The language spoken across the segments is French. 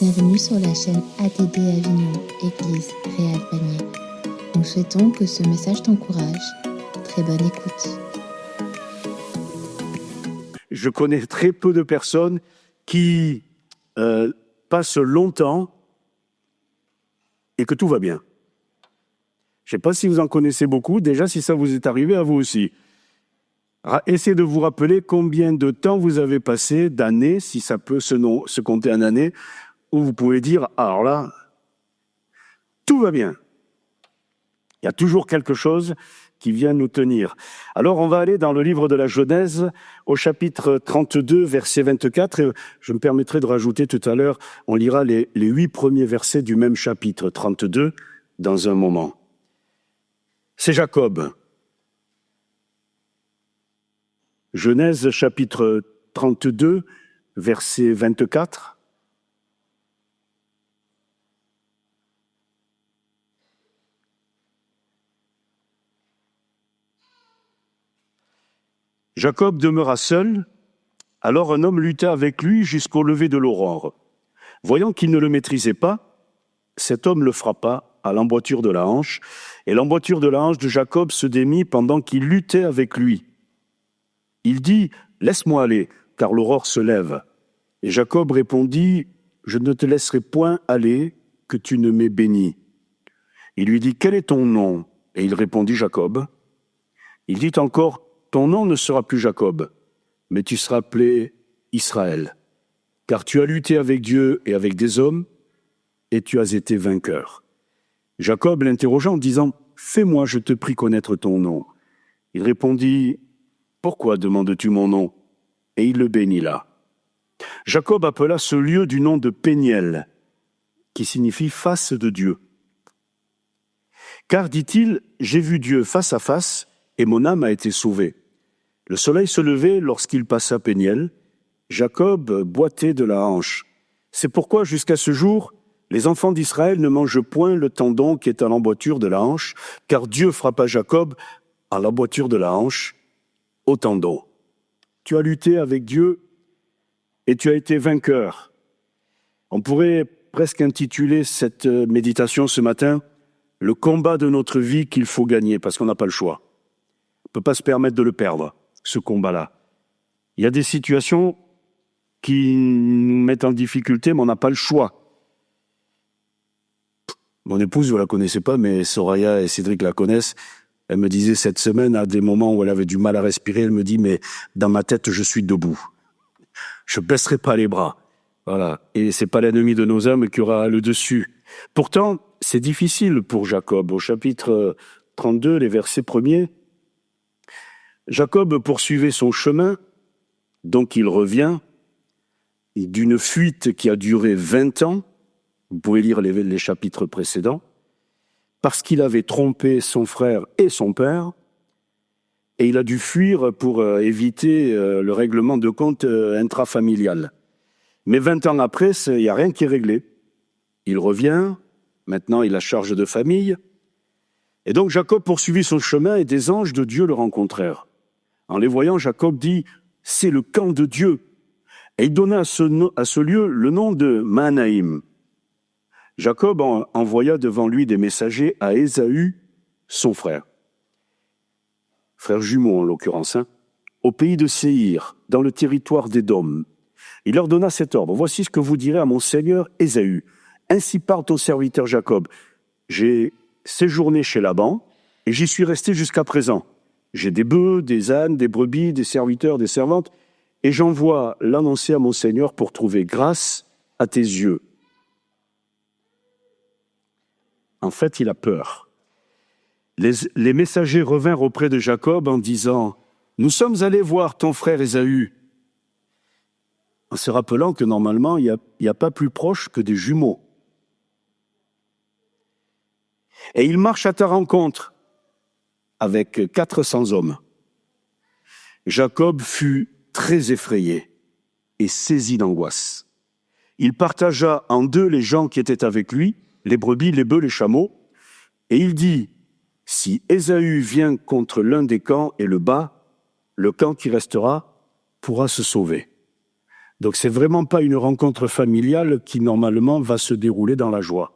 Bienvenue sur la chaîne ATD Avignon, Église Réal Panier. Nous souhaitons que ce message t'encourage. Très bonne écoute. Je connais très peu de personnes qui passent longtemps et que tout va bien. Je ne sais pas si vous en connaissez beaucoup, déjà si ça vous est arrivé à vous aussi. Essayez de vous rappeler combien de temps vous avez passé, d'années, si ça peut se compter en années, où vous pouvez dire, alors là, tout va bien. Il y a toujours quelque chose qui vient nous tenir. Alors on va aller dans le livre de la Genèse, au chapitre 32, verset 24, et je me permettrai de rajouter tout à l'heure, on lira les 8 premiers versets du même chapitre 32 dans un moment. C'est Jacob. Genèse chapitre 32, verset 24. Jacob demeura seul, alors un homme lutta avec lui jusqu'au lever de l'aurore. Voyant qu'il ne le maîtrisait pas, cet homme le frappa à l'emboîture de la hanche, et l'emboîture de la hanche de Jacob se démit pendant qu'il luttait avec lui. Il dit « Laisse-moi aller, car l'aurore se lève. » Et Jacob répondit « Je ne te laisserai point aller, que tu ne m'aies béni. » Il lui dit « Quel est ton nom ?» Et il répondit « Jacob. » Il dit encore « Ton nom ne sera plus Jacob, mais tu seras appelé Israël, car tu as lutté avec Dieu et avec des hommes, et tu as été vainqueur. » Jacob l'interrogea en disant « Fais-moi, je te prie, connaître ton nom. » Il répondit « Pourquoi demandes-tu mon nom ?» Et il le bénit là. Jacob appela ce lieu du nom de Péniel, qui signifie face de Dieu. Car, dit-il, j'ai vu Dieu face à face, et mon âme a été sauvée. Le soleil se levait lorsqu'il passa Péniel. Jacob boitait de la hanche. C'est pourquoi, jusqu'à ce jour, les enfants d'Israël ne mangent point le tendon qui est à l'emboîture de la hanche, car Dieu frappa Jacob à l'emboîture de la hanche, au tendon. Tu as lutté avec Dieu et tu as été vainqueur. On pourrait presque intituler cette méditation ce matin « Le combat de notre vie qu'il faut gagner », parce qu'on n'a pas le choix. On ne peut pas se permettre de le perdre, ce combat-là. Il y a des situations qui nous mettent en difficulté, mais on n'a pas le choix. Mon épouse, vous ne la connaissez pas, mais Soraya et Cédric la connaissent. Elle me disait cette semaine, à des moments où elle avait du mal à respirer, elle me dit « Mais dans ma tête, je suis debout. Je ne baisserai pas les bras. » Voilà. Et c'est pas l'ennemi de nos âmes qui aura le dessus. Pourtant, c'est difficile pour Jacob. Au chapitre 32, les versets premiers, Jacob poursuivait son chemin, donc il revient d'une fuite qui a duré 20 ans. Vous pouvez lire les chapitres précédents. Parce qu'il avait trompé son frère et son père, et il a dû fuir pour éviter le règlement de compte intrafamilial. Mais 20 ans après, il n'y a rien qui est réglé. Il revient, maintenant il a charge de famille, et donc Jacob poursuivit son chemin et des anges de Dieu le rencontrèrent. En les voyant, Jacob dit « C'est le camp de Dieu ». Et il donna à ce lieu le nom de Mahanaïm. Jacob envoya devant lui des messagers à Ésaü, son frère jumeau en l'occurrence, au pays de Séhir, dans le territoire d'Édom. Il leur donna cet ordre. « Voici ce que vous direz à mon seigneur Ésaü. Ainsi parle ton serviteur Jacob. J'ai séjourné chez Laban et j'y suis resté jusqu'à présent. J'ai des bœufs, des ânes, des brebis, des serviteurs, des servantes, et j'envoie l'annoncer à mon seigneur pour trouver grâce à tes yeux. » En fait, il a peur. Les messagers revinrent auprès de Jacob en disant « Nous sommes allés voir ton frère Ésaü. » En se rappelant que normalement, il n'y a pas plus proche que des jumeaux. Et il marche à ta rencontre avec 400 hommes. Jacob fut très effrayé et saisi d'angoisse. Il partagea en deux les gens qui étaient avec lui, les brebis, les bœufs, les chameaux, et il dit « Si Ésaü vient contre l'un des camps et le bat, le camp qui restera pourra se sauver. Donc c'est vraiment pas une rencontre familiale qui normalement va se dérouler dans la joie.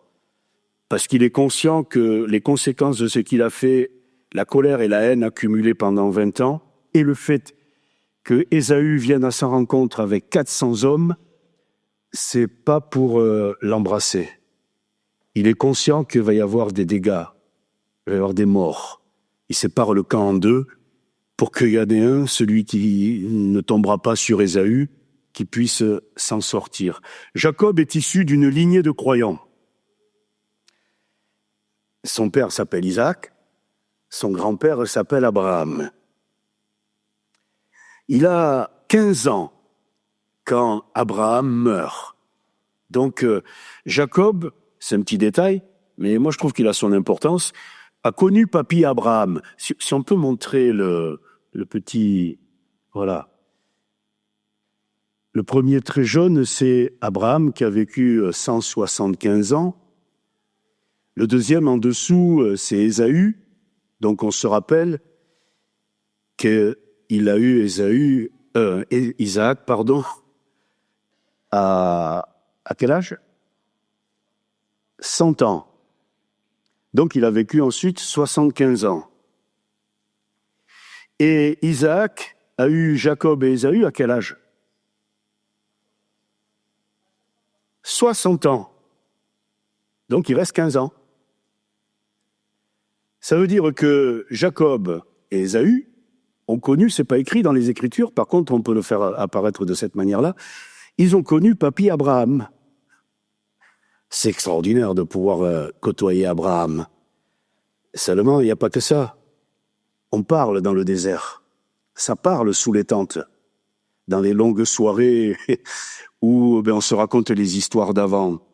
Parce qu'il est conscient que les conséquences de ce qu'il a fait, la colère et la haine accumulées pendant 20 ans, et le fait que Ésaü vienne à sa rencontre avec 400 hommes, c'est pas pour l'embrasser. Il est conscient qu'il va y avoir des dégâts, il va y avoir des morts. Il sépare le camp en deux pour qu'il y en ait un, celui qui ne tombera pas sur Ésaü, qui puisse s'en sortir. Jacob est issu d'une lignée de croyants. Son père s'appelle Isaac, son grand-père s'appelle Abraham. Il a 15 ans quand Abraham meurt. Donc Jacob, c'est un petit détail, mais moi je trouve qu'il a son importance, a connu papy Abraham. Si on peut montrer le petit... Voilà. Le premier très jeune, c'est Abraham qui a vécu 175 ans. Le deuxième en dessous, c'est Ésaü. Donc on se rappelle qu'il a eu Isaac, à quel âge? 100 ans. Donc il a vécu ensuite 75 ans. Et Isaac a eu Jacob et Ésaü à quel âge? 60 ans. Donc il reste 15 ans. Ça veut dire que Jacob et Ésaü ont connu, c'est pas écrit dans les Écritures, par contre on peut le faire apparaître de cette manière-là, ils ont connu papy Abraham. C'est extraordinaire de pouvoir côtoyer Abraham. Seulement, il n'y a pas que ça. On parle dans le désert. Ça parle sous les tentes. Dans les longues soirées où on se raconte les histoires d'avant.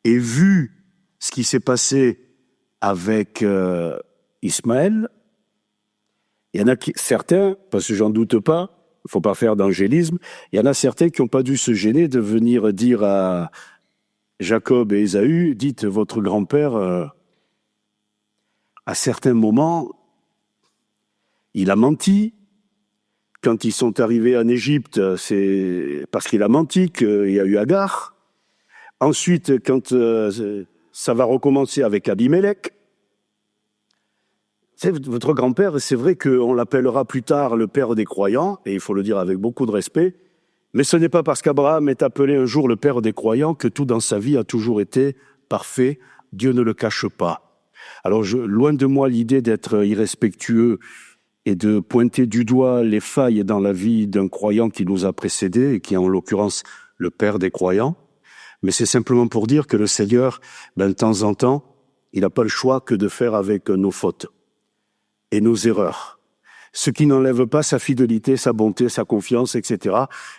Et vu ce qui s'est passé avec Ismaël, il y en a certains, parce que j'en doute pas, il ne faut pas faire d'angélisme, il y en a certains qui n'ont pas dû se gêner de venir dire à Jacob et Ésaü, dites votre grand-père, à certains moments, il a menti. Quand ils sont arrivés en Égypte, c'est parce qu'il a menti qu'il y a eu Agar. Ensuite, quand ça va recommencer avec Abimelech, votre grand-père, c'est vrai qu'on l'appellera plus tard le père des croyants, et il faut le dire avec beaucoup de respect, mais ce n'est pas parce qu'Abraham est appelé un jour le père des croyants que tout dans sa vie a toujours été parfait. Dieu ne le cache pas. Alors, loin de moi l'idée d'être irrespectueux et de pointer du doigt les failles dans la vie d'un croyant qui nous a précédés, et qui est en l'occurrence le père des croyants, mais c'est simplement pour dire que le Seigneur, de temps en temps, il n'a pas le choix que de faire avec nos fautes et nos erreurs. Ce qui n'enlève pas sa fidélité, sa bonté, sa confiance, etc.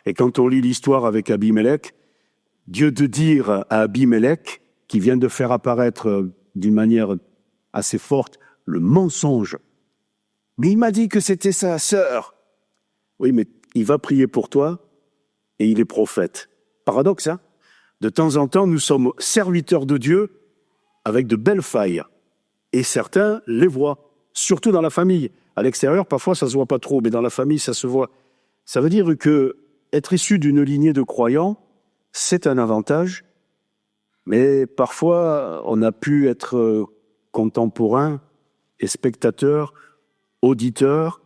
Et quand on lit l'histoire avec Abimelech, Dieu de dire à Abimelech, qui vient de faire apparaître d'une manière assez forte le mensonge, mais il m'a dit que c'était sa sœur. Oui, mais il va prier pour toi et il est prophète. Paradoxe, hein? De temps en temps, nous sommes serviteurs de Dieu avec de belles failles. Et certains les voient, surtout dans la famille. À l'extérieur, parfois, ça se voit pas trop, mais dans la famille, ça se voit. Ça veut dire que être issu d'une lignée de croyants, c'est un avantage, mais parfois, on a pu être contemporain et spectateur, auditeur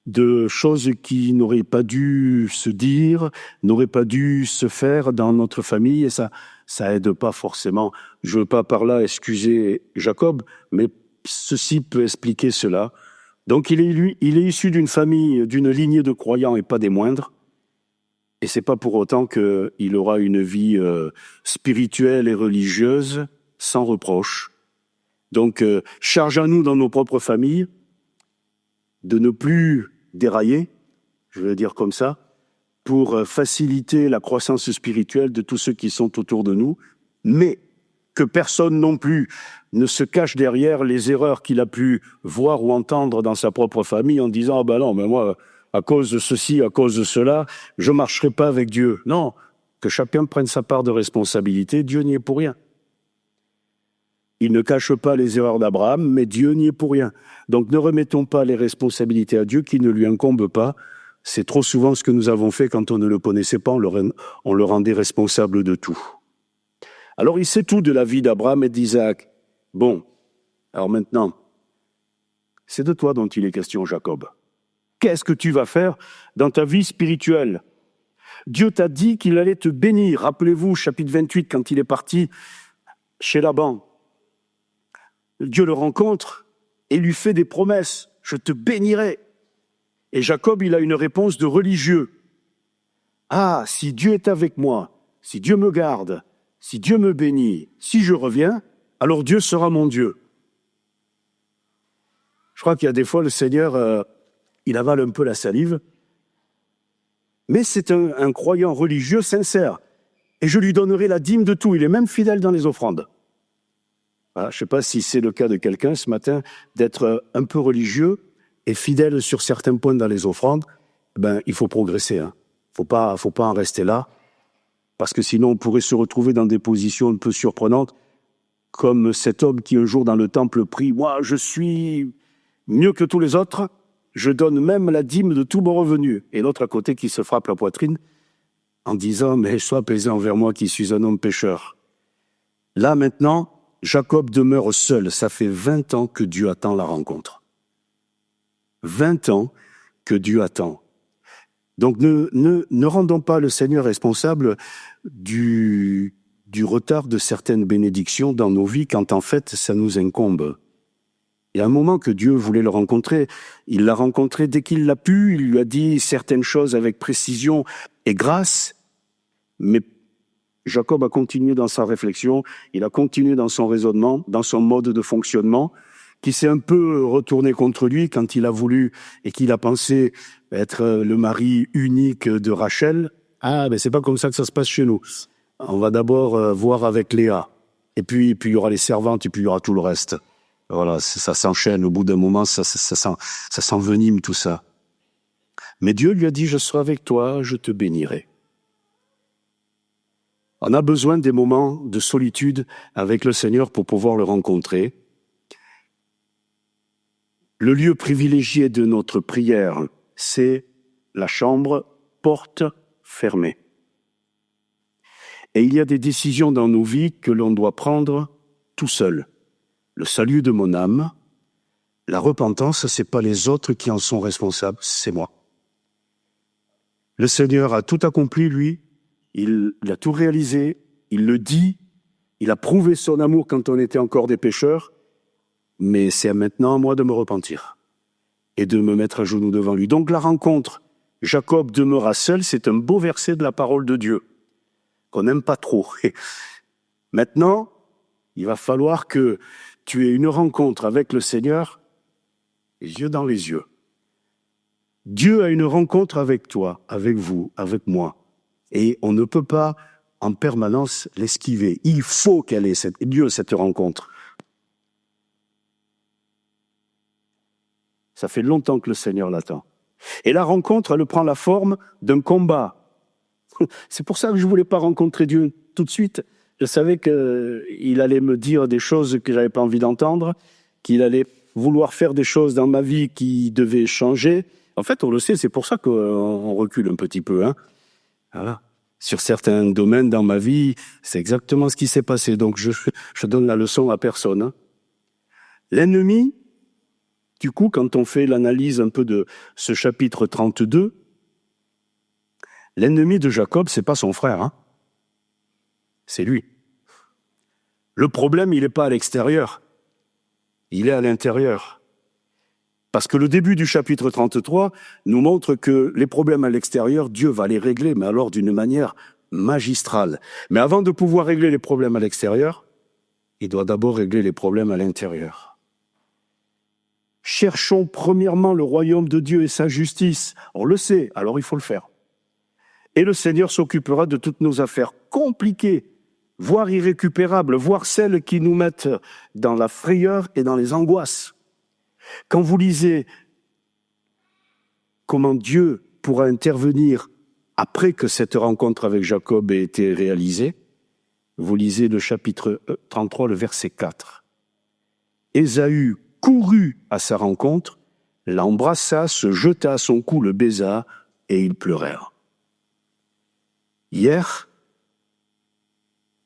de choses qui n'auraient pas dû se dire, n'auraient pas dû se faire dans notre famille, et ça aide pas forcément. Je veux pas par là excuser Jacob, mais ceci peut expliquer cela. Donc il est issu d'une famille, d'une lignée de croyants et pas des moindres, et c'est pas pour autant qu'il aura une vie spirituelle et religieuse sans reproche. Donc charge à nous dans nos propres familles de ne plus dérailler, je veux dire comme ça, pour faciliter la croissance spirituelle de tous ceux qui sont autour de nous, mais que personne non plus ne se cache derrière les erreurs qu'il a pu voir ou entendre dans sa propre famille en disant « Ah ben non, mais moi, à cause de ceci, à cause de cela, je marcherai pas avec Dieu. » Non, que chacun prenne sa part de responsabilité, Dieu n'y est pour rien. Il ne cache pas les erreurs d'Abraham, mais Dieu n'y est pour rien. Donc ne remettons pas les responsabilités à Dieu qui ne lui incombent pas. C'est trop souvent ce que nous avons fait quand on ne le connaissait pas, on le rendait responsable de tout. Alors il sait tout de la vie d'Abraham et d'Isaac. Bon, alors maintenant, c'est de toi dont il est question, Jacob. Qu'est-ce que tu vas faire dans ta vie spirituelle? Dieu t'a dit qu'il allait te bénir. Rappelez-vous, chapitre 28, quand il est parti chez Laban. Dieu le rencontre et lui fait des promesses. Je te bénirai. Et Jacob, il a une réponse de religieux. Ah, si Dieu est avec moi, si Dieu me garde, si Dieu me bénit, si je reviens, alors Dieu sera mon Dieu. Je crois qu'il y a des fois, le Seigneur, il avale un peu la salive, mais c'est un croyant religieux sincère. Et je lui donnerai la dîme de tout. Il est même fidèle dans les offrandes. Voilà, je ne sais pas si c'est le cas de quelqu'un ce matin, d'être un peu religieux et fidèle sur certains points dans les offrandes. Il faut progresser. Hein. Faut pas en rester là, parce que sinon on pourrait se retrouver dans des positions un peu surprenantes, comme cet homme qui un jour dans le temple prie « Moi, je suis mieux que tous les autres, je donne même la dîme de tout mon revenu. » Et l'autre à côté qui se frappe la poitrine en disant « Mais sois apaisé envers moi qui suis un homme pécheur. » Là maintenant, Jacob demeure seul. Ça fait 20 ans que Dieu attend la rencontre. 20 ans que Dieu attend. Donc ne rendons pas le Seigneur responsable du retard de certaines bénédictions dans nos vies quand en fait ça nous incombe. Il y a un moment que Dieu voulait le rencontrer. Il l'a rencontré dès qu'il l'a pu. Il lui a dit certaines choses avec précision et grâce. Mais Jacob a continué dans sa réflexion. Il a continué dans son raisonnement, dans son mode de fonctionnement, qui s'est un peu retourné contre lui quand il a voulu et qu'il a pensé être le mari unique de Rachel. Ah, c'est pas comme ça que ça se passe chez nous. On va d'abord voir avec Léa. Et puis il y aura les servantes et puis il y aura tout le reste. Voilà, ça s'enchaîne. Au bout d'un moment, ça s'envenime tout ça. Mais Dieu lui a dit, je serai avec toi, je te bénirai. On a besoin des moments de solitude avec le Seigneur pour pouvoir le rencontrer. Le lieu privilégié de notre prière, c'est la chambre, porte fermée. Et il y a des décisions dans nos vies que l'on doit prendre tout seul. Le salut de mon âme, la repentance, c'est pas les autres qui en sont responsables, c'est moi. Le Seigneur a tout accompli, lui, il a tout réalisé, il le dit, il a prouvé son amour quand on était encore des pécheurs, mais c'est maintenant à moi de me repentir et de me mettre à genoux devant lui. Donc la rencontre, Jacob demeura seul, c'est un beau verset de la parole de Dieu, qu'on n'aime pas trop. Maintenant, il va falloir que tu aies une rencontre avec le Seigneur, les yeux dans les yeux. Dieu a une rencontre avec toi, avec vous, avec moi. Et on ne peut pas en permanence l'esquiver. Il faut qu'elle ait lieu, cette rencontre. Ça fait longtemps que le Seigneur l'attend. Et la rencontre, elle prend la forme d'un combat. C'est pour ça que je ne voulais pas rencontrer Dieu tout de suite. Je savais qu'il allait me dire des choses que je n'avais pas envie d'entendre, qu'il allait vouloir faire des choses dans ma vie qui devaient changer. En fait, on le sait, c'est pour ça qu'on recule un petit peu. Hein. Voilà. Sur certains domaines dans ma vie, c'est exactement ce qui s'est passé. Donc, je donne la leçon à personne. Hein. L'ennemi, du coup, quand on fait l'analyse un peu de ce chapitre 32, l'ennemi de Jacob, c'est pas son frère, hein. C'est lui. Le problème, il n'est pas à l'extérieur, il est à l'intérieur. Parce que le début du chapitre 33 nous montre que les problèmes à l'extérieur, Dieu va les régler, mais alors d'une manière magistrale. Mais avant de pouvoir régler les problèmes à l'extérieur, il doit d'abord régler les problèmes à l'intérieur. Cherchons premièrement le royaume de Dieu et sa justice. On le sait, alors il faut le faire. Et le Seigneur s'occupera de toutes nos affaires compliquées, voire irrécupérables, voire celles qui nous mettent dans la frayeur et dans les angoisses. Quand vous lisez comment Dieu pourra intervenir après que cette rencontre avec Jacob ait été réalisée, vous lisez le chapitre 33, le verset 4. Ésaü courut à sa rencontre, l'embrassa, se jeta à son cou, le baisa, et ils pleurèrent. Hier,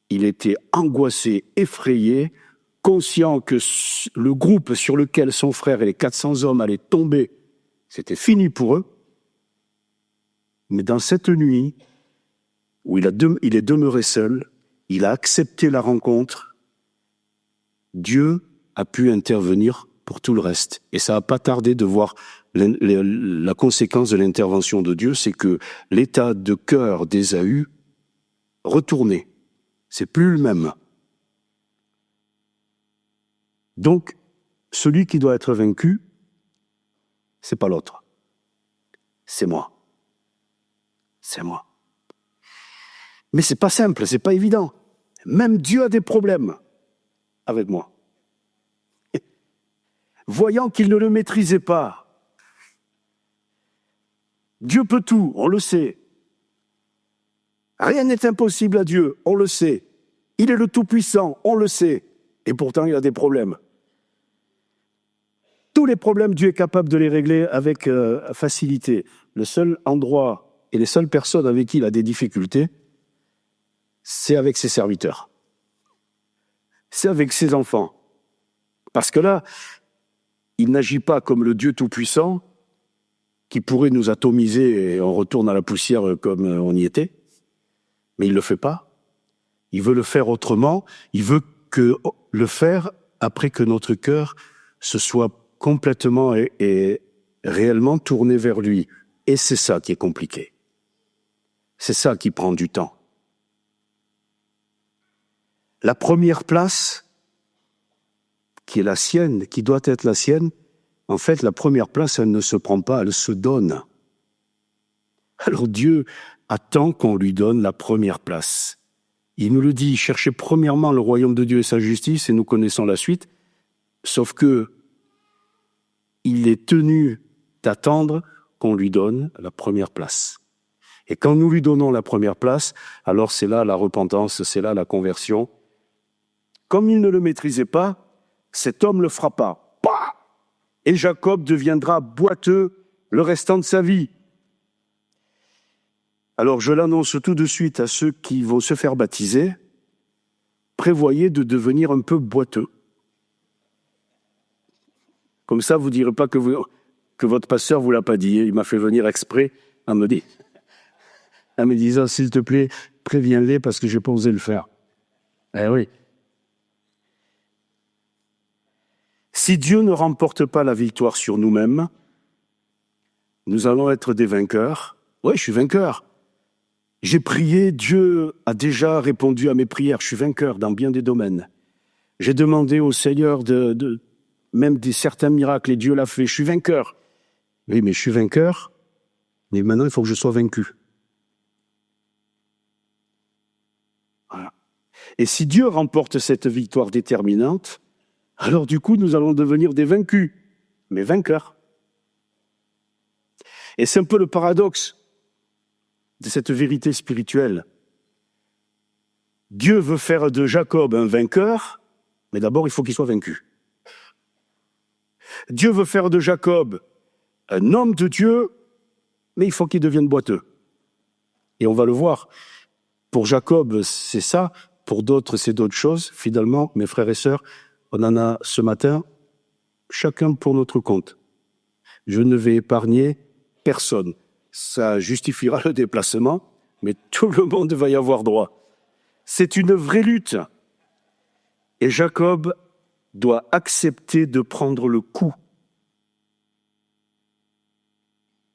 il était angoissé, effrayé, conscient que le groupe sur lequel son frère et les 400 hommes allaient tomber, c'était fini pour eux. Mais dans cette nuit, où il est demeuré seul, il a accepté la rencontre, Dieu a pu intervenir pour tout le reste. Et ça n'a pas tardé de voir la conséquence de l'intervention de Dieu, c'est que l'état de cœur d'Ésaü retournait. C'est plus le même. Donc, celui qui doit être vaincu, c'est pas l'autre. C'est moi. C'est moi. Mais c'est pas simple, c'est pas évident. Même Dieu a des problèmes avec moi. Voyant qu'il ne le maîtrisait pas. Dieu peut tout, on le sait. Rien n'est impossible à Dieu, on le sait. Il est le Tout-Puissant, on le sait. Et pourtant, il a des problèmes. Tous les problèmes, Dieu est capable de les régler avec facilité. Le seul endroit et les seules personnes avec qui il a des difficultés, c'est avec ses serviteurs. C'est avec ses enfants. Parce que là, il n'agit pas comme le Dieu Tout-Puissant qui pourrait nous atomiser et on retourne à la poussière comme on y était. Mais il ne le fait pas. Il veut le faire autrement. Il veut le faire après que notre cœur se soit complètement et réellement tourné vers lui. Et c'est ça qui est compliqué. C'est ça qui prend du temps. La première place qui est la sienne, qui doit être la sienne, en fait, la première place, elle ne se prend pas, elle se donne. Alors Dieu attend qu'on lui donne la première place. Il nous le dit, cherchez premièrement le royaume de Dieu et sa justice, et nous connaissons la suite, sauf que il est tenu d'attendre qu'on lui donne la première place. Et quand nous lui donnons la première place, alors c'est là la repentance, c'est là la conversion. Comme il ne le maîtrisait pas, cet homme le frappa. Bah ! Et Jacob deviendra boiteux le restant de sa vie. Alors je l'annonce tout de suite à ceux qui vont se faire baptiser, prévoyez de devenir un peu boiteux. Comme ça, vous ne direz pas que votre pasteur vous l'a pas dit. Il m'a fait venir exprès en me disant, s'il te plaît, préviens-les parce que je n'ai pas osé le faire. Eh oui. Si Dieu ne remporte pas la victoire sur nous-mêmes, nous allons être des vainqueurs. Oui, je suis vainqueur. J'ai prié, Dieu a déjà répondu à mes prières. Je suis vainqueur dans bien des domaines. J'ai demandé au Seigneur même certains miracles et Dieu l'a fait. Je suis vainqueur. Oui, mais je suis vainqueur. Mais maintenant, il faut que je sois vaincu. Voilà. Et si Dieu remporte cette victoire déterminante, alors du coup, nous allons devenir des vaincus, mais vainqueurs. Et c'est un peu le paradoxe de cette vérité spirituelle. Dieu veut faire de Jacob un vainqueur, mais d'abord, il faut qu'il soit vaincu. Dieu veut faire de Jacob un homme de Dieu, mais il faut qu'il devienne boiteux. Et on va le voir. Pour Jacob, c'est ça. Pour d'autres, c'est d'autres choses. Finalement, mes frères et sœurs, on en a ce matin, chacun pour notre compte. Je ne vais épargner personne. Ça justifiera le déplacement, mais tout le monde va y avoir droit. C'est une vraie lutte. Et Jacob doit accepter de prendre le coup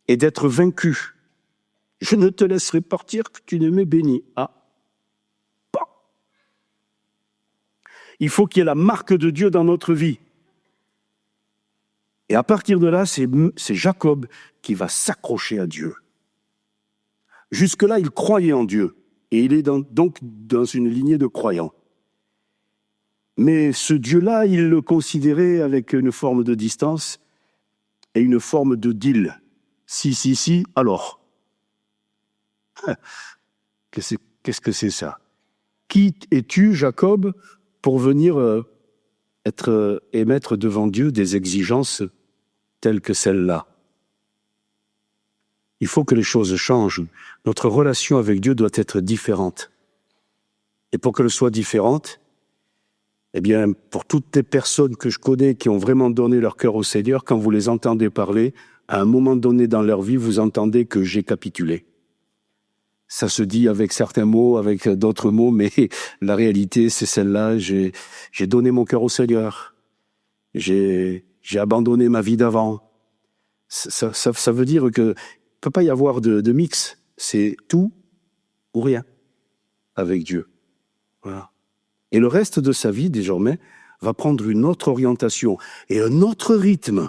et d'être vaincu. Je ne te laisserai partir que tu ne m'aies béni. Ah. Bon. Il faut qu'il y ait la marque de Dieu dans notre vie. Et à partir de là, c'est Jacob qui va s'accrocher à Dieu. Jusque-là, il croyait en Dieu. Et il est donc dans une lignée de croyants. Mais ce Dieu-là, il le considérait avec une forme de distance et une forme de deal. Si, alors. Qu'est-ce que c'est ça? Qui es-tu, Jacob, pour venir émettre devant Dieu des exigences telles que celles-là? Il faut que les choses changent. Notre relation avec Dieu doit être différente. Et pour qu'elle soit différente, eh bien, pour toutes les personnes que je connais qui ont vraiment donné leur cœur au Seigneur, quand vous les entendez parler, à un moment donné dans leur vie, vous entendez que j'ai capitulé. Ça se dit avec certains mots, avec d'autres mots, mais la réalité, c'est celle-là. J'ai donné mon cœur au Seigneur. J'ai abandonné ma vie d'avant. Ça veut dire que il peut pas y avoir de mix. C'est tout ou rien avec Dieu. Voilà. Et le reste de sa vie, désormais, va prendre une autre orientation et un autre rythme.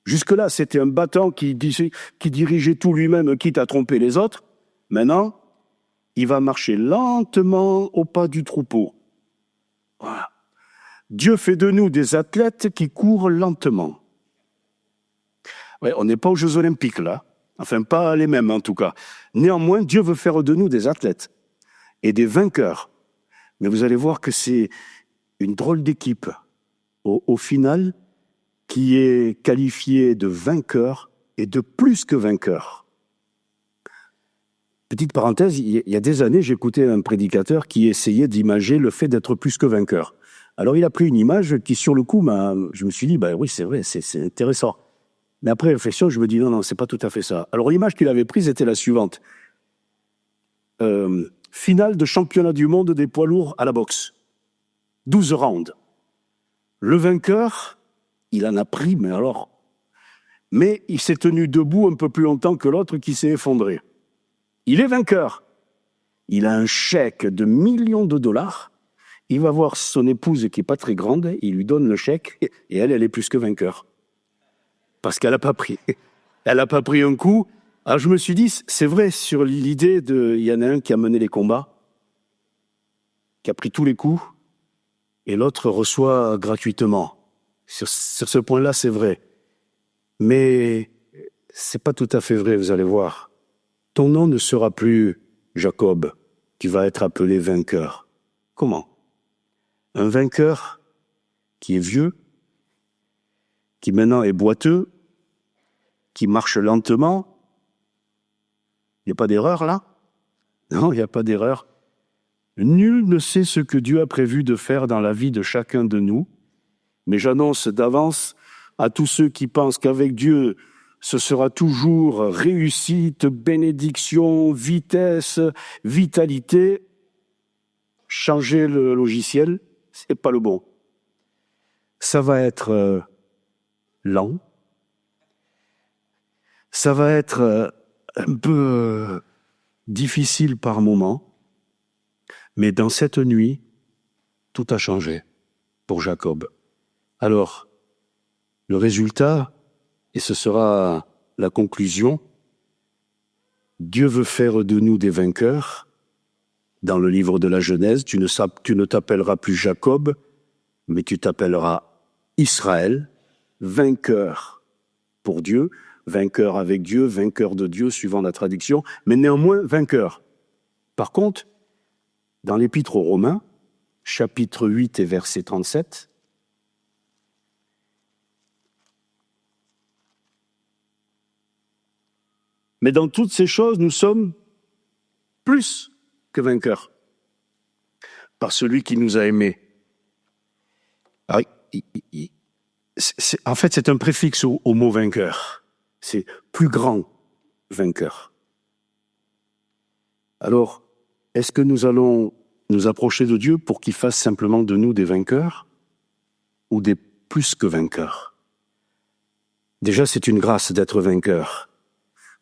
Jusque-là, c'était un battant qui dirigeait tout lui-même, quitte à tromper les autres. Maintenant, il va marcher lentement au pas du troupeau. Voilà. Dieu fait de nous des athlètes qui courent lentement. Ouais, on n'est pas aux Jeux Olympiques, là. Enfin, pas les mêmes, en tout cas. Néanmoins, Dieu veut faire de nous des athlètes et des vainqueurs. Mais vous allez voir que c'est une drôle d'équipe, au final, qui est qualifiée de vainqueur et de plus que vainqueur. Petite parenthèse, il y a des années, j'écoutais un prédicateur qui essayait d'imager le fait d'être plus que vainqueur. Alors, il a pris une image qui, sur le coup, je me suis dit, oui, c'est vrai, c'est intéressant. Mais après réflexion, je me dis, non, c'est pas tout à fait ça. Alors, l'image qu'il avait prise était la suivante. Finale de championnat du monde des poids lourds à la boxe. 12 rounds. Le vainqueur, il en a pris, mais il s'est tenu debout un peu plus longtemps que l'autre qui s'est effondré. Il est vainqueur. Il a un chèque de millions de dollars. Il va voir son épouse qui est pas très grande, il lui donne le chèque et elle est plus que vainqueur. Parce qu'elle n'a pas pris. Elle n'a pas pris un coup. Alors je me suis dit, c'est vrai, sur l'idée il y en a un qui a mené les combats, qui a pris tous les coups, et l'autre reçoit gratuitement. Sur ce point-là, c'est vrai. Mais c'est pas tout à fait vrai, vous allez voir. Ton nom ne sera plus Jacob, tu vas être appelé vainqueur. Comment ? Un vainqueur qui est vieux, qui maintenant est boiteux, qui marche lentement. Il n'y a pas d'erreur là ? Non, il n'y a pas d'erreur. Nul ne sait ce que Dieu a prévu de faire dans la vie de chacun de nous, mais j'annonce d'avance à tous ceux qui pensent qu'avec Dieu, ce sera toujours réussite, bénédiction, vitesse, vitalité. Changer le logiciel, c'est pas le bon. Ça va être lent. Ça va être un peu difficile par moments. Mais dans cette nuit, tout a changé pour Jacob. Alors, le résultat, et ce sera la conclusion, Dieu veut faire de nous des vainqueurs. Dans le livre de la Genèse, tu ne t'appelleras plus Jacob, mais tu t'appelleras Israël, vainqueur pour Dieu, vainqueur avec Dieu, vainqueur de Dieu, suivant la traduction, mais néanmoins vainqueur. Par contre, dans l'Épître aux Romains, chapitre 8 et verset 37, mais dans toutes ces choses, nous sommes plus que vainqueurs par celui qui nous a aimés. Alors, en fait, c'est un préfixe au mot vainqueur. C'est plus grand vainqueur. Alors, est-ce que nous allons nous approcher de Dieu pour qu'il fasse simplement de nous des vainqueurs ou des plus que vainqueurs ? Déjà, c'est une grâce d'être vainqueur.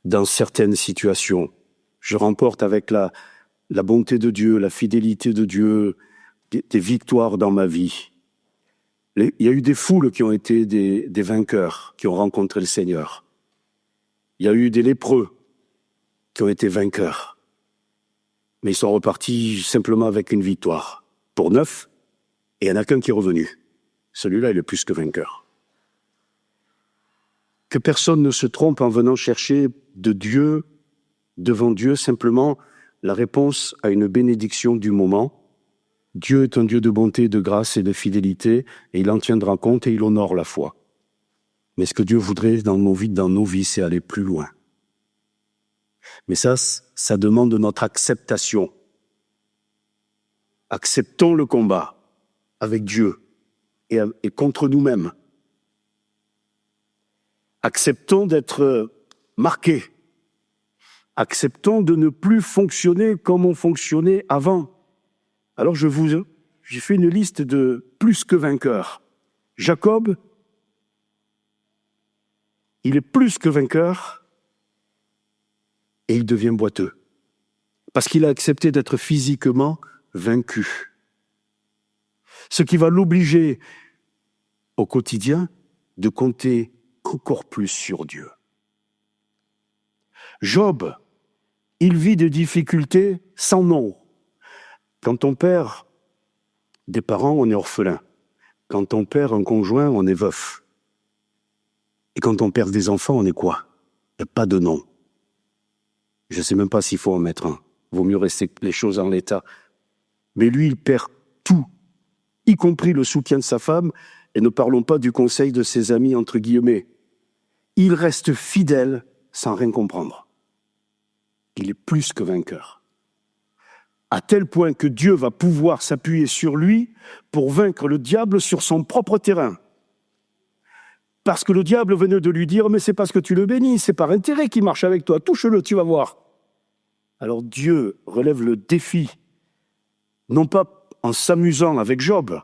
Dans certaines situations, je remporte avec la bonté de Dieu, la fidélité de Dieu, des victoires dans ma vie. Il y a eu des foules qui ont été des vainqueurs, qui ont rencontré le Seigneur. Il y a eu des lépreux qui ont été vainqueurs. Mais ils sont repartis simplement avec une victoire. Pour 9, et il n'y en a qu'un qui est revenu. Celui-là, il est plus que vainqueur. Que personne ne se trompe en venant chercher de Dieu, devant Dieu, simplement la réponse à une bénédiction du moment. Dieu est un Dieu de bonté, de grâce et de fidélité, et il en tiendra compte et il honore la foi. Mais ce que Dieu voudrait dans nos vies, c'est aller plus loin. Mais ça demande notre acceptation. Acceptons le combat avec Dieu et contre nous-mêmes. Acceptons d'être marqués. Acceptons de ne plus fonctionner comme on fonctionnait avant. Alors j'ai fait une liste de plus que vainqueurs. Jacob, il est plus que vainqueur et il devient boiteux. Parce qu'il a accepté d'être physiquement vaincu. Ce qui va l'obliger au quotidien de compter encore plus sur Dieu. Job, il vit des difficultés sans nom. Quand on perd des parents, on est orphelin. Quand on perd un conjoint, on est veuf. Et quand on perd des enfants, on est quoi? Il n'y a pas de nom. Je ne sais même pas s'il faut en mettre un. Vaut mieux rester les choses en l'état. Mais lui, il perd tout, y compris le soutien de sa femme, et ne parlons pas du conseil de ses amis, entre guillemets. Il reste fidèle sans rien comprendre. Il est plus que vainqueur. À tel point que Dieu va pouvoir s'appuyer sur lui pour vaincre le diable sur son propre terrain. Parce que le diable venait de lui dire « Mais c'est parce que tu le bénis, c'est par intérêt qu'il marche avec toi, touche-le, tu vas voir. » Alors Dieu relève le défi, non pas en s'amusant avec Job.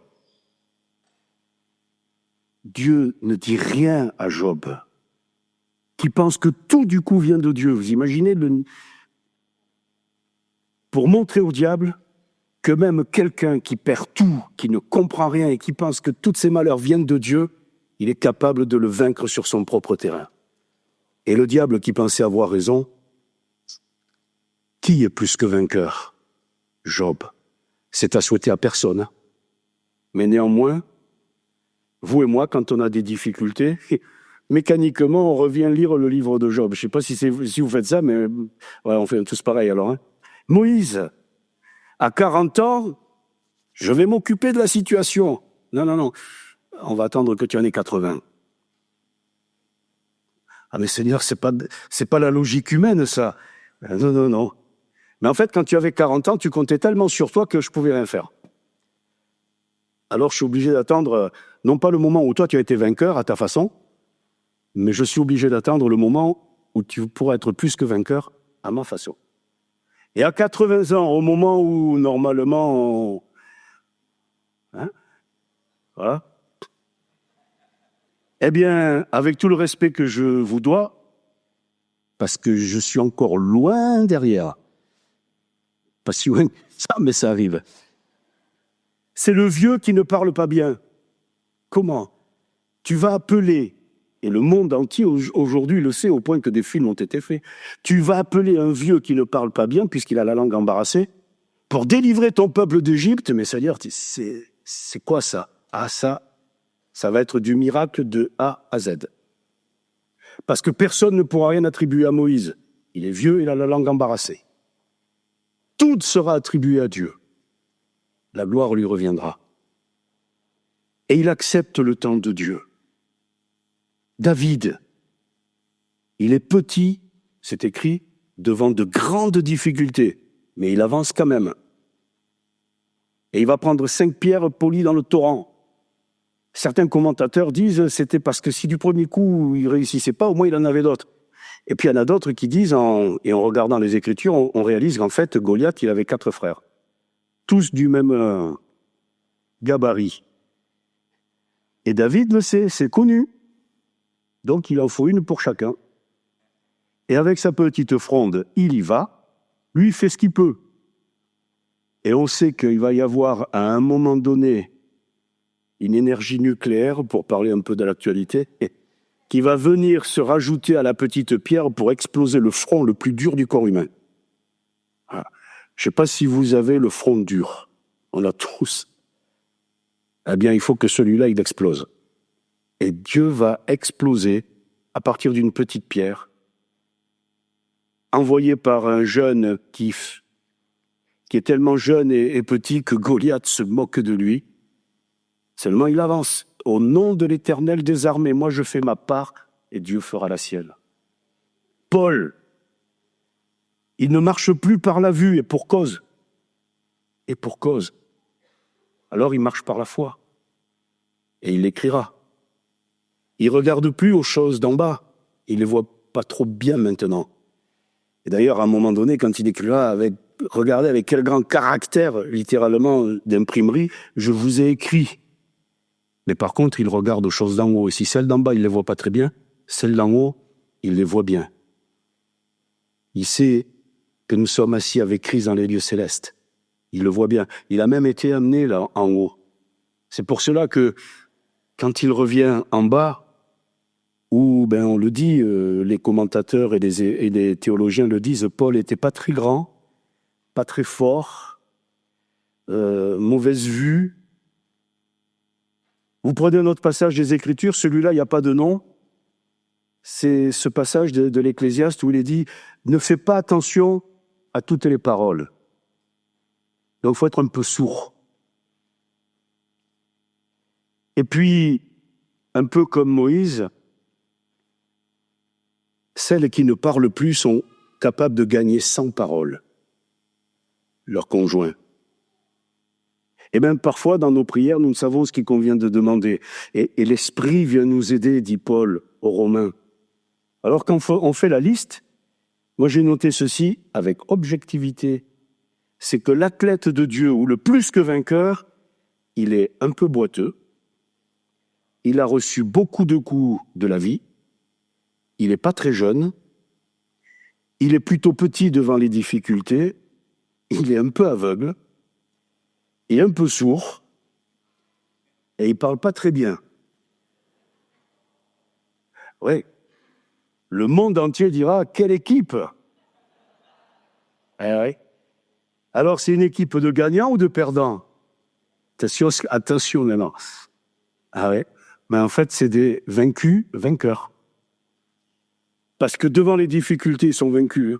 Dieu ne dit rien à Job, qui pense que tout du coup vient de Dieu. Vous imaginez pour montrer au diable que même quelqu'un qui perd tout, qui ne comprend rien et qui pense que tous ses malheurs viennent de Dieu, il est capable de le vaincre sur son propre terrain. Et le diable qui pensait avoir raison, qui est plus que vainqueur? Job. C'est à souhaiter à personne. Mais néanmoins, vous et moi, quand on a des difficultés, mécaniquement, on revient lire le livre de Job. Je ne sais pas si vous faites ça, mais ouais, on fait tous pareil alors. Hein. Moïse, à 40 ans, je vais m'occuper de la situation. Non. On va attendre que tu en aies 80. Ah mais Seigneur, c'est pas la logique humaine, ça. Non. Mais en fait, quand tu avais 40 ans, tu comptais tellement sur toi que je pouvais rien faire. Alors je suis obligé d'attendre, non pas le moment où toi tu as été vainqueur à ta façon, mais je suis obligé d'attendre le moment où tu pourras être plus que vainqueur à ma façon. Et à 80 ans, au moment où normalement, voilà. Eh bien, avec tout le respect que je vous dois, parce que je suis encore loin derrière, pas si loin que ça, mais ça arrive. C'est le vieux qui ne parle pas bien. Comment? Tu vas appeler, et le monde entier aujourd'hui le sait au point que des films ont été faits, tu vas appeler un vieux qui ne parle pas bien, puisqu'il a la langue embarrassée, pour délivrer ton peuple d'Égypte, mais c'est-à-dire, c'est quoi ça? Ah ça va être du miracle de A à Z. Parce que personne ne pourra rien attribuer à Moïse. Il est vieux, il a la langue embarrassée. Tout sera attribué à Dieu. La gloire lui reviendra. Et il accepte le temps de Dieu. David, il est petit, c'est écrit, devant de grandes difficultés, mais il avance quand même. Et il va prendre 5 pierres polies dans le torrent. Certains commentateurs disent que c'était parce que si du premier coup il ne réussissait pas, au moins il en avait d'autres. Et puis il y en a d'autres qui disent, et en regardant les Écritures, on réalise qu'en fait Goliath, il avait 4 frères. Tous du même gabarit. Et David le sait, c'est connu. Donc il en faut une pour chacun. Et avec sa petite fronde, il y va. Lui, il fait ce qu'il peut. Et on sait qu'il va y avoir à un moment donné une énergie nucléaire, pour parler un peu de l'actualité, qui va venir se rajouter à la petite pierre pour exploser le front le plus dur du corps humain. Voilà. Je ne sais pas si vous avez le front dur. On l'a tous. Eh bien, il faut que celui-là, il explose. Et Dieu va exploser à partir d'une petite pierre, envoyée par un jeune qui est tellement jeune et petit que Goliath se moque de lui. Seulement il avance. Au nom de l'Éternel des armées, moi je fais ma part et Dieu fera la sienne. Paul, Il ne marche plus par la vue, et pour cause. Et pour cause. Alors il marche par la foi. Et il écrira. Il ne regarde plus aux choses d'en bas. Il ne les voit pas trop bien maintenant. Et d'ailleurs, à un moment donné, quand il écrira, regardez avec quel grand caractère, littéralement, d'imprimerie, je vous ai écrit. Mais par contre, il regarde aux choses d'en haut. Et si celles d'en bas, il ne les voit pas très bien, celles d'en haut, il les voit bien. Il sait que nous sommes assis avec Christ dans les lieux célestes. Il le voit bien. Il a même été amené là, en haut. C'est pour cela que, quand il revient en bas, où, on le dit, les commentateurs et les théologiens le disent, Paul n'était pas très grand, pas très fort, mauvaise vue. Vous prenez un autre passage des Écritures, celui-là, il n'y a pas de nom. C'est ce passage de l'Ecclésiaste où il est dit « Ne fais pas attention à toutes les paroles ». Donc, il faut être un peu sourd. Et puis, un peu comme Moïse, celles qui ne parlent plus sont capables de gagner sans parole leur conjoint. Et même parfois, dans nos prières, nous savons ce qu'il convient de demander. Et l'Esprit vient nous aider, dit Paul aux Romains. Alors quand on fait la liste, moi j'ai noté ceci avec objectivité, c'est que l'athlète de Dieu, ou le plus que vainqueur, il est un peu boiteux, il a reçu beaucoup de coups de la vie, il n'est pas très jeune, il est plutôt petit devant les difficultés, il est un peu aveugle, il est un peu sourd, et il ne parle pas très bien. Oui, le monde entier dira « Quelle équipe !» oui. Alors, c'est une équipe de gagnants ou de perdants? Attention maintenant. Ah ouais, mais en fait, c'est des vaincus, vainqueurs. Parce que devant les difficultés, ils sont vaincus.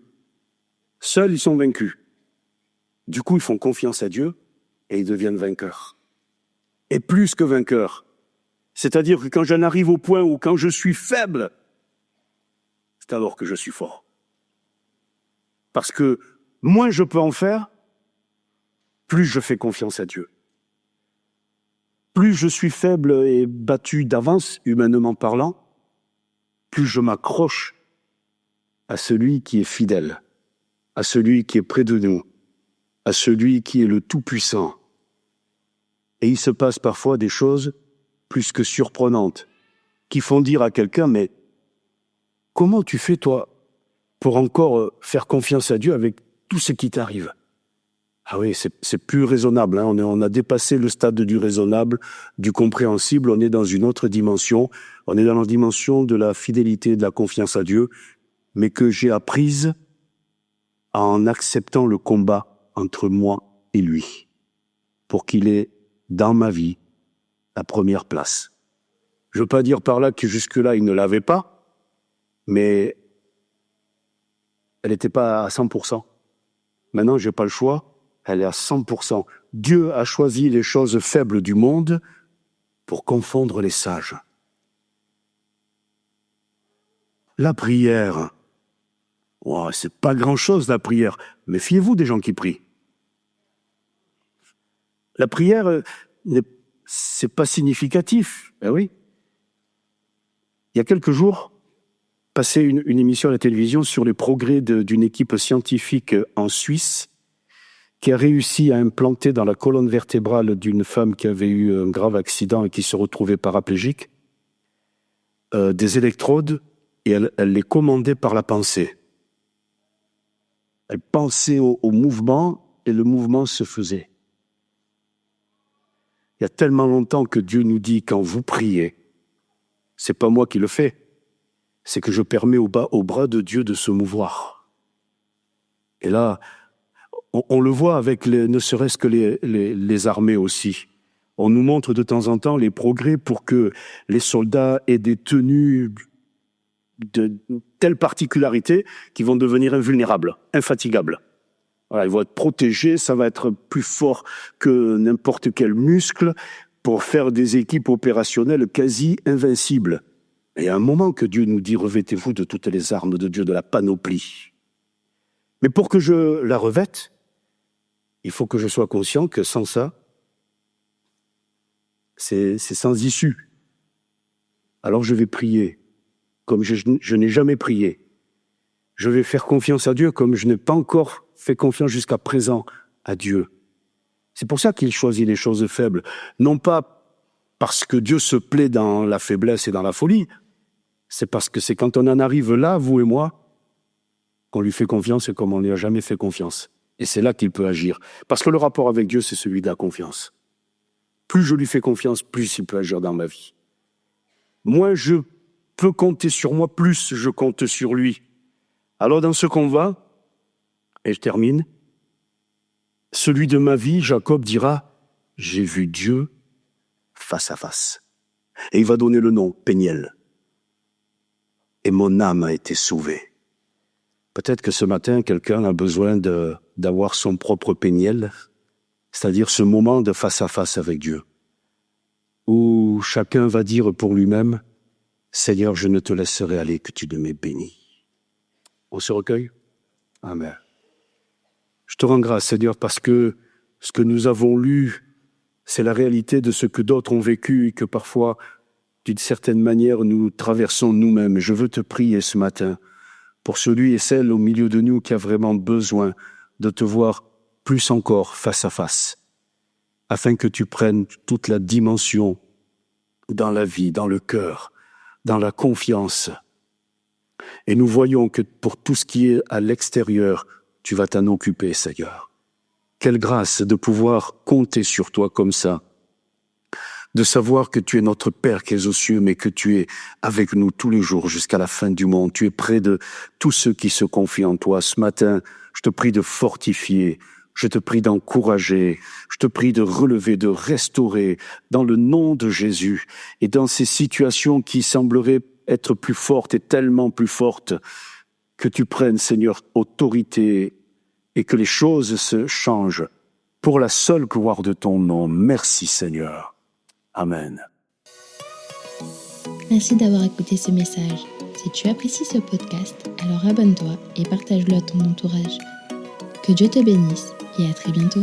Seuls, ils sont vaincus. Du coup, ils font confiance à Dieu et ils deviennent vainqueurs. Et plus que vainqueurs. C'est-à-dire que quand j'en arrive au point où quand je suis faible, c'est alors que je suis fort. Parce que moins je peux en faire, plus je fais confiance à Dieu. Plus je suis faible et battu d'avance, humainement parlant, plus je m'accroche à celui qui est fidèle, à celui qui est près de nous, à celui qui est le Tout-Puissant. Et il se passe parfois des choses plus que surprenantes, qui font dire à quelqu'un, mais comment tu fais, toi, pour encore faire confiance à Dieu avec tout ce qui t'arrive? Ah oui, c'est plus raisonnable. Hein. On a dépassé le stade du raisonnable, du compréhensible. On est dans une autre dimension. On est dans la dimension de la fidélité, de la confiance à Dieu, mais que j'ai apprise en acceptant le combat entre moi et lui, pour qu'il ait dans ma vie la première place. Je ne veux pas dire par là que jusque-là, il ne l'avait pas, mais elle n'était pas à 100%. Maintenant, je n'ai pas le choix. Elle est à 100%. Dieu a choisi les choses faibles du monde pour confondre les sages. La prière, c'est pas grand-chose la prière. Méfiez-vous des gens qui prient. La prière, c'est pas significatif. Ben oui. Il y a quelques jours, passé une émission à la télévision sur les progrès d'une équipe scientifique en Suisse qui a réussi à implanter dans la colonne vertébrale d'une femme qui avait eu un grave accident et qui se retrouvait paraplégique des électrodes, et elle les commandait par la pensée. Elle pensait au mouvement et le mouvement se faisait. Il y a tellement longtemps que Dieu nous dit quand vous priez, c'est pas moi qui le fais, c'est que je permets au bras de Dieu de se mouvoir. Et là, on le voit avec ne serait-ce que les armées aussi. On nous montre de temps en temps les progrès pour que les soldats aient des tenues de telle particularité qu'ils vont devenir invulnérables, infatigables. Voilà, ils vont être protégés, ça va être plus fort que n'importe quel muscle pour faire des équipes opérationnelles quasi invincibles. Et il y a un moment que Dieu nous dit « Revêtez-vous de toutes les armes de Dieu, de la panoplie ». Mais pour que je la revête, il faut que je sois conscient que sans ça, c'est sans issue. Alors je vais prier comme je n'ai jamais prié. Je vais faire confiance à Dieu comme je n'ai pas encore fait confiance jusqu'à présent à Dieu. C'est pour ça qu'il choisit les choses faibles. Non pas parce que Dieu se plaît dans la faiblesse et dans la folie, c'est parce que c'est quand on en arrive là, vous et moi, qu'on lui fait confiance et comme on ne lui a jamais fait confiance. Et c'est là qu'il peut agir. Parce que le rapport avec Dieu, c'est celui de la confiance. Plus je lui fais confiance, plus il peut agir dans ma vie. Moins je peux compter sur moi, plus je compte sur lui. Alors dans ce combat, et je termine, celui de ma vie, Jacob dira, j'ai vu Dieu face à face. Et il va donner le nom, Péniel. Et mon âme a été sauvée. Peut-être que ce matin, quelqu'un a besoin d'avoir son propre Péniel, c'est-à-dire ce moment de face à face avec Dieu, où chacun va dire pour lui-même, Seigneur, je ne te laisserai aller que tu ne m'aies béni. On se recueille? Amen. Je te rends grâce, Seigneur, parce que ce que nous avons lu, c'est la réalité de ce que d'autres ont vécu et que parfois, d'une certaine manière, nous traversons nous-mêmes. Je veux te prier ce matin pour celui et celle au milieu de nous qui a vraiment besoin de te voir plus encore face à face, afin que tu prennes toute la dimension dans la vie, dans le cœur, dans la confiance. Et nous voyons que pour tout ce qui est à l'extérieur, tu vas t'en occuper, Seigneur. Quelle grâce de pouvoir compter sur toi comme ça, de savoir que tu es notre Père qui es aux cieux, mais que tu es avec nous tous les jours jusqu'à la fin du monde. Tu es près de tous ceux qui se confient en toi. Ce matin, je te prie de fortifier, je te prie d'encourager, je te prie de relever, de restaurer dans le nom de Jésus. Et dans ces situations qui sembleraient être plus fortes et tellement plus fortes, que tu prennes, Seigneur, autorité et que les choses se changent pour la seule gloire de ton nom. Merci, Seigneur. Amen. Merci d'avoir écouté ce message. Si tu apprécies ce podcast, alors abonne-toi et partage-le à ton entourage. Que Dieu te bénisse et à très bientôt.